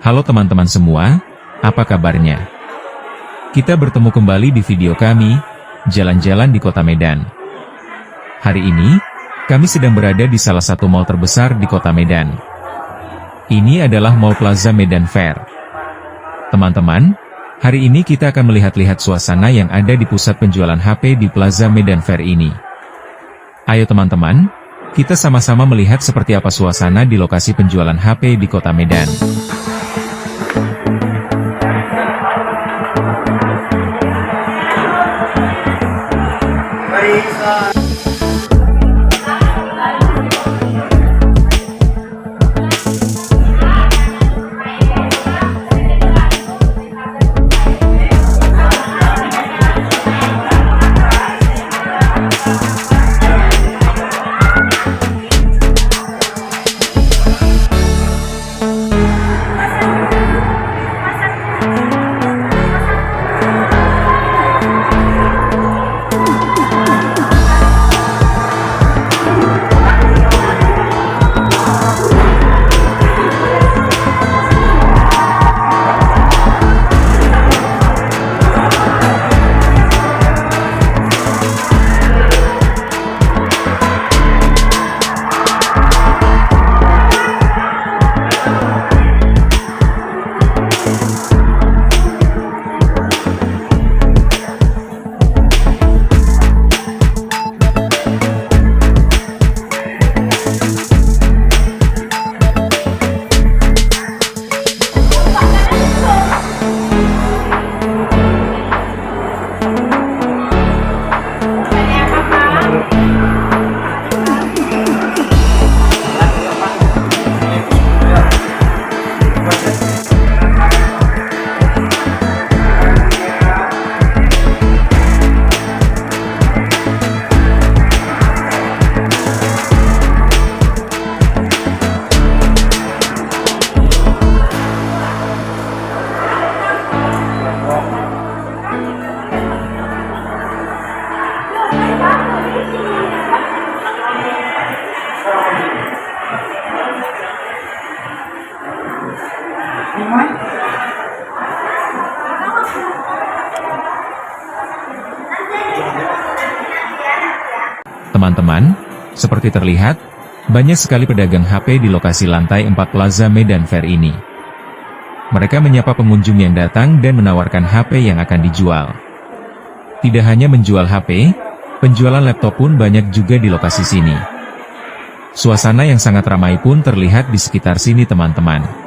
Halo teman-teman semua, apa kabarnya? Kita bertemu kembali di video kami, Jalan-Jalan di Kota Medan. Hari ini, kami sedang berada di salah satu mal terbesar di Kota Medan. Ini adalah Mall Plaza Medan Fair. Teman-teman, hari ini kita akan melihat-lihat suasana yang ada di pusat penjualan HP di Plaza Medan Fair ini. Ayo teman-teman, kita sama-sama melihat seperti apa suasana di lokasi penjualan HP di Kota Medan. Teman-teman, seperti terlihat, banyak sekali pedagang HP di lokasi lantai 4 Plaza Medan Fair ini. Mereka menyapa pengunjung yang datang dan menawarkan HP yang akan dijual. Tidak hanya menjual HP, penjualan laptop pun banyak juga di lokasi sini. Suasana yang sangat ramai pun terlihat di sekitar sini teman-teman.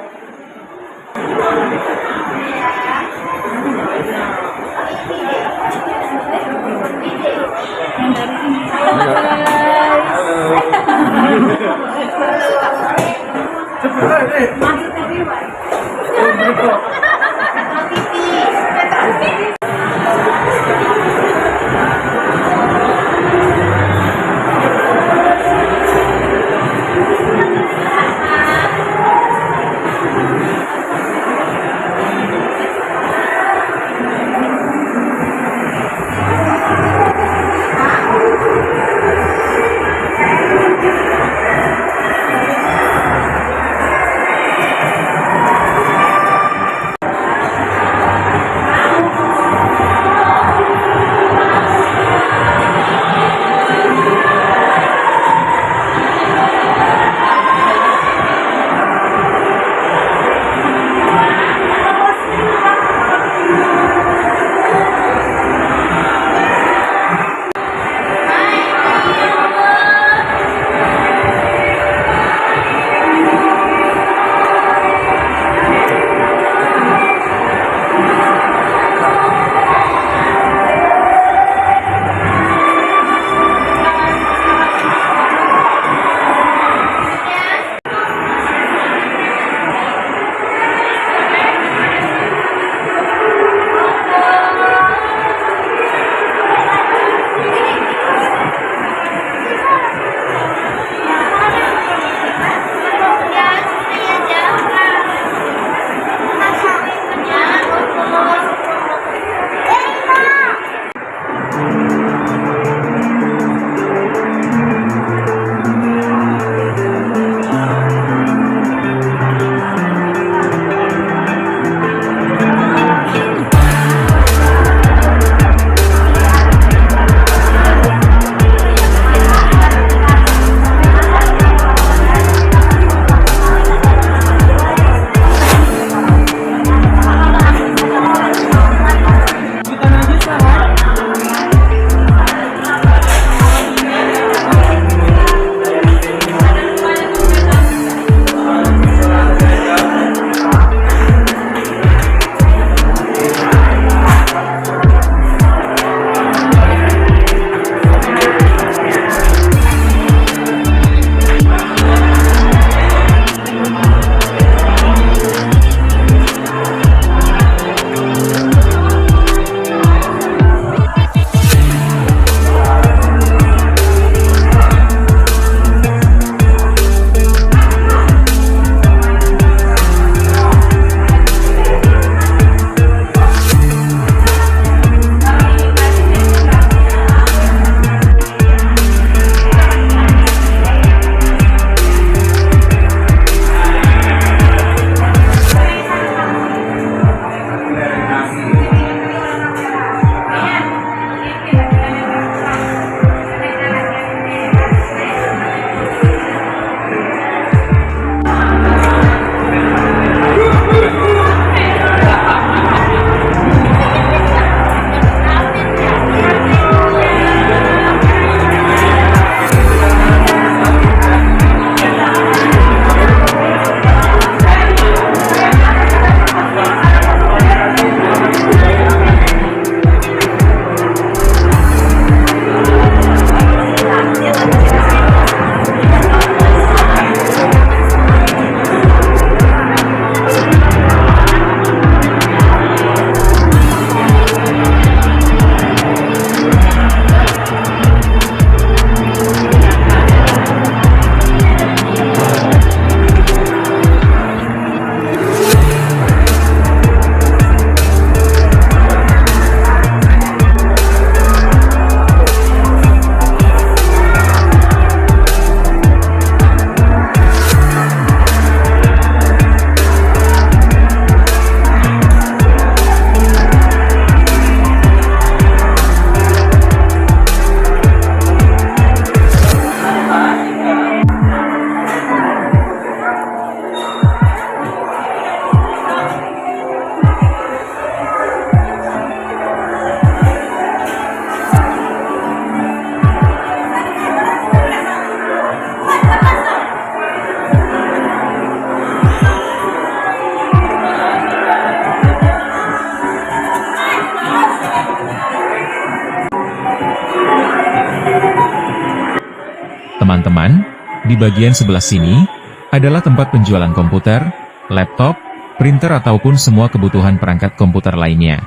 Teman-teman, di bagian sebelah sini, adalah tempat penjualan komputer, laptop, printer ataupun semua kebutuhan perangkat komputer lainnya.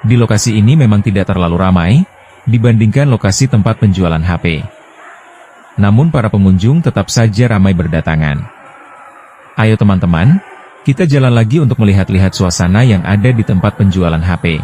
Di lokasi ini memang tidak terlalu ramai, dibandingkan lokasi tempat penjualan HP. Namun para pengunjung tetap saja ramai berdatangan. Ayo teman-teman, kita jalan lagi untuk melihat-lihat suasana yang ada di tempat penjualan HP.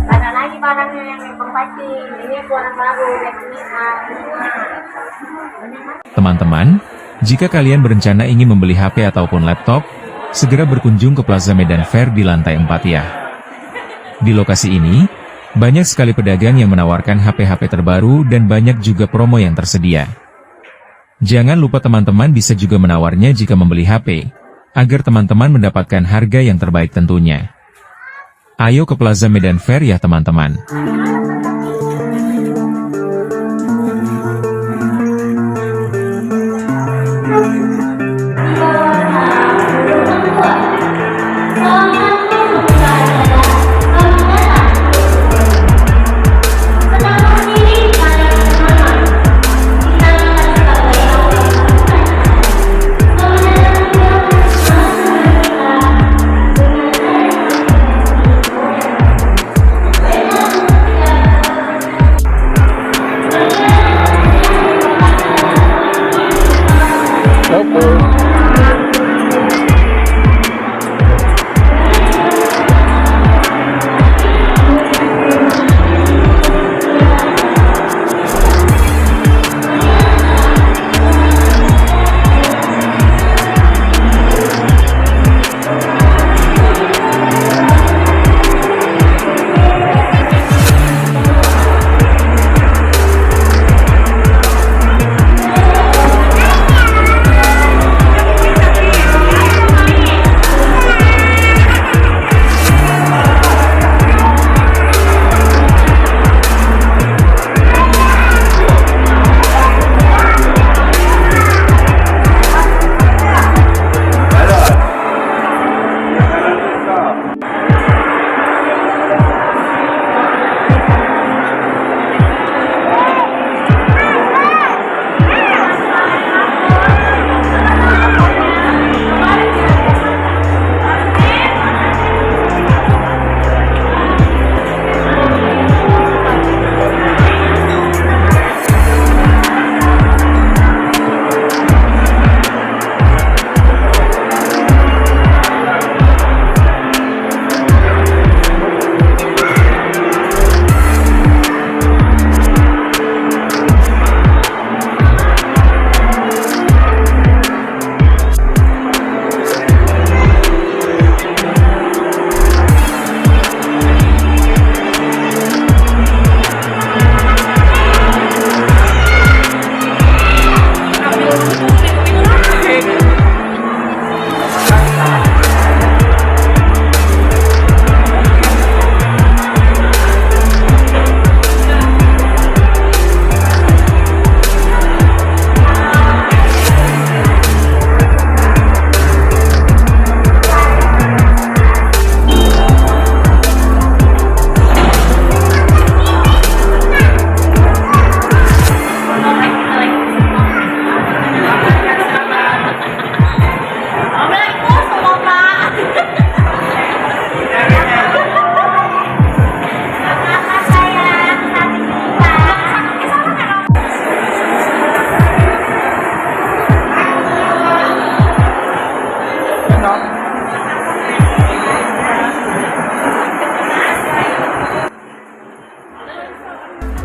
Ada lagi barangnya yang pasti ini barang baru Teman-teman, jika kalian berencana ingin membeli HP ataupun laptop, segera berkunjung ke Plaza Medan Fair di lantai 4 ya. Di lokasi ini, banyak sekali pedagang yang menawarkan HP-HP terbaru dan banyak juga promo yang tersedia. Jangan lupa teman-teman bisa juga menawarnya jika membeli HP, agar teman-teman mendapatkan harga yang terbaik tentunya. Ayo ke Plaza Medan Fair ya teman-teman.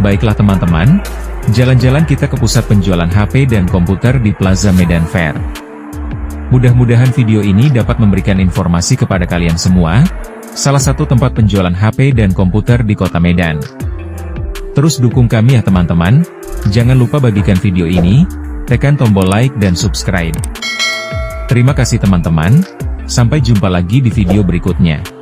Baiklah teman-teman, jalan-jalan kita ke pusat penjualan HP dan komputer di Plaza Medan Fair. Mudah-mudahan video ini dapat memberikan informasi kepada kalian semua, salah satu tempat penjualan HP dan komputer di kota Medan. Terus dukung kami ya teman-teman, jangan lupa bagikan video ini, tekan tombol like dan subscribe. Terima kasih teman-teman, sampai jumpa lagi di video berikutnya.